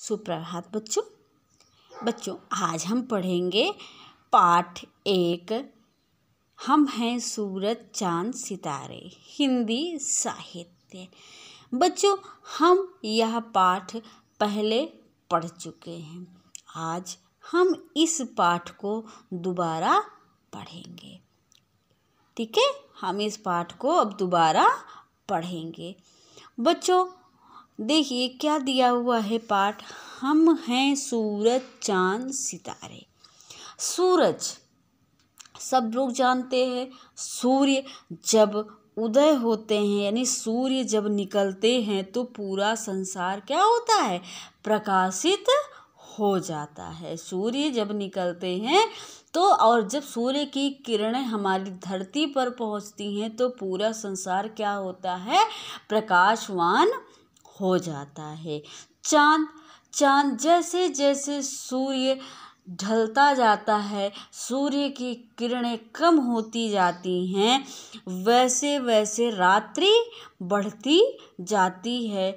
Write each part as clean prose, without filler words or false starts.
सुप्रभात बच्चों आज हम पढ़ेंगे पाठ 1 हम हैं सूरज चांद सितारे हिंदी साहित्य। बच्चों हम यह पाठ पहले पढ़ चुके हैं। आज हम इस पाठ को दोबारा पढ़ेंगे। ठीक है, हम इस पाठ को अब दोबारा पढ़ेंगे। बच्चों देखिए क्या दिया हुआ है पाठ। हम हैं सूरज चांद सितारे। सूरज सब लोग जानते हैं, सूर्य जब उदय होते हैं यानी सूर्य जब निकलते हैं तो पूरा संसार क्या होता है, प्रकाशित हो जाता है। सूर्य जब निकलते हैं तो और जब सूर्य की किरणें हमारी धरती पर पहुंचती हैं तो पूरा संसार क्या होता है, प्रकाशवान हो जाता है। चांद जैसे जैसे सूर्य ढलता जाता है, सूर्य की किरणें कम होती जाती हैं, वैसे वैसे रात्रि बढ़ती जाती है,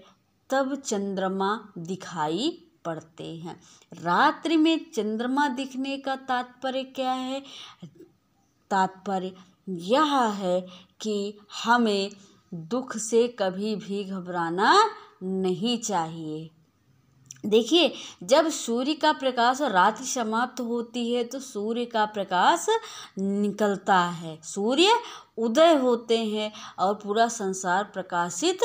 तब चंद्रमा दिखाई पड़ते हैं। रात्रि में चंद्रमा दिखने का तात्पर्य क्या है? तात्पर्य यह है कि हमें दुख से कभी भी घबराना नहीं चाहिए। देखिए जब सूर्य का प्रकाश और रात्रि समाप्त होती है तो सूर्य का प्रकाश निकलता है, सूर्य उदय होते हैं और पूरा संसार प्रकाशित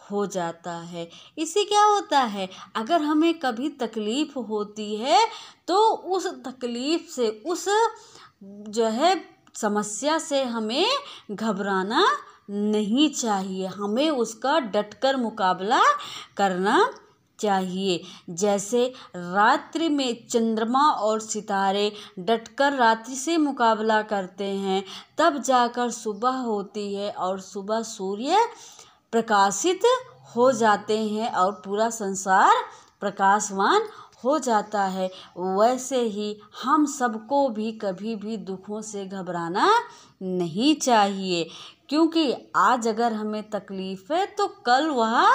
हो जाता है। इससे क्या होता है, अगर हमें कभी तकलीफ होती है तो उस तकलीफ से, उस समस्या से हमें घबराना नहीं चाहिए, हमें उसका डटकर मुकाबला करना चाहिए। जैसे रात्रि में चंद्रमा और सितारे डटकर रात्रि से मुकाबला करते हैं, तब जाकर सुबह होती है और सुबह सूर्य प्रकाशित हो जाते हैं और पूरा संसार प्रकाशवान हो जाता है। वैसे ही हम सबको भी कभी भी दुखों से घबराना नहीं चाहिए, क्योंकि आज अगर हमें तकलीफ है तो कल वह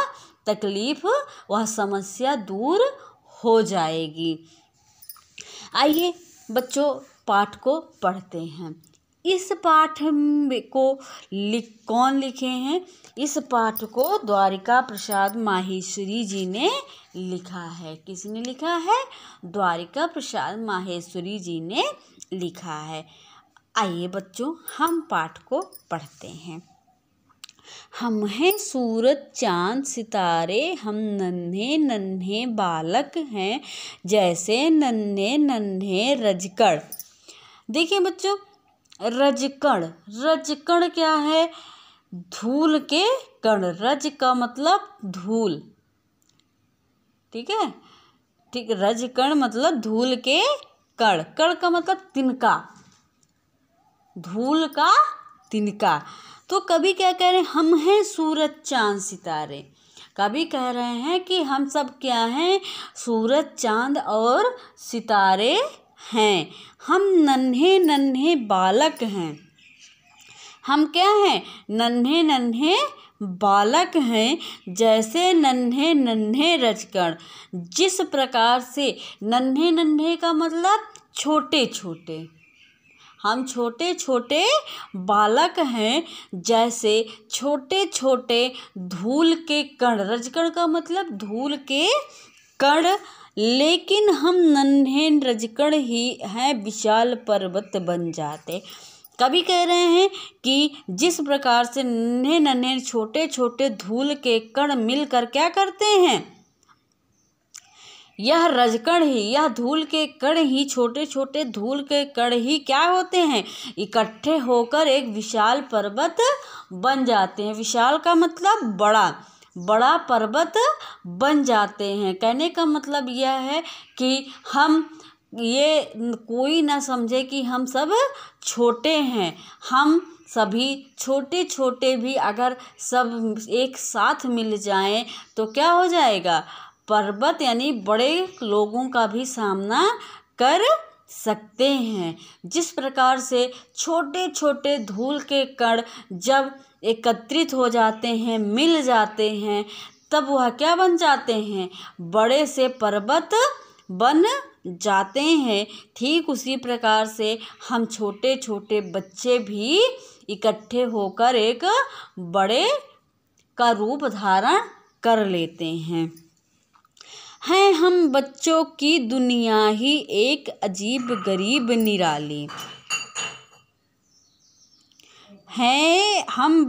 तकलीफ, वह समस्या दूर हो जाएगी। आइए बच्चों पाठ को पढ़ते हैं। इस पाठ को कौन लिखे हैं? इस पाठ को द्वारिका प्रसाद माहेश्वरी जी ने लिखा है। किसने लिखा है? द्वारिका प्रसाद माहेश्वरी जी ने लिखा है। आइए बच्चों हम पाठ को पढ़ते हैं। हम हैं सूरज चांद सितारे, हम नन्हे नन्हे बालक हैं, जैसे नन्हे नन्हे रजकण। देखिए बच्चों, रजकण क्या है? धूल के कण। रज का मतलब धूल, ठीक है, ठीक। रजकण मतलब धूल के कण, कण का मतलब तिनका, धूल का तिनका। तो कभी क्या कह रहे हैं, हम हैं सूरज चांद सितारे। कभी कह रहे हैं कि हम सब क्या हैं, सूरज चांद और सितारे हैं। हम नन्हे नन्हे बालक हैं। हम क्या हैं? नन्हे नन्हे बालक हैं, जैसे नन्हे नन्हे रजकण। जिस प्रकार से नन्हे नन्हे का मतलब छोटे छोटे, हम छोटे छोटे बालक हैं, जैसे छोटे छोटे धूल के कण। रजकण का मतलब धूल के कण, लेकिन हम नन्हे रजकण ही हैं, विशाल पर्वत बन जाते। कभी कह रहे हैं कि जिस प्रकार से नन्हे नन्हे छोटे छोटे धूल के कण मिलकर क्या करते हैं, यह रजकण ही, यह धूल के कण ही, छोटे छोटे धूल के कण ही क्या होते हैं, इकट्ठे होकर एक विशाल पर्वत बन जाते हैं। विशाल का मतलब बड़ा, बड़ा पर्वत बन जाते हैं। कहने का मतलब यह है कि हम ये कोई ना समझे कि हम सब छोटे हैं। हम सभी छोटे छोटे भी अगर सब एक साथ मिल जाएं तो क्या हो जाएगा, पर्वत यानी बड़े लोगों का भी सामना कर सकते हैं। जिस प्रकार से छोटे छोटे धूल के कण जब एकत्रित हो जाते हैं, मिल जाते हैं, तब वह क्या बन जाते हैं, बड़े से पर्वत बन जाते हैं। ठीक उसी प्रकार से हम छोटे छोटे बच्चे भी इकट्ठे होकर एक बड़े का रूप धारण कर लेते हैं। हम बच्चों की दुनिया ही एक अजीब गरीब निराली है। हम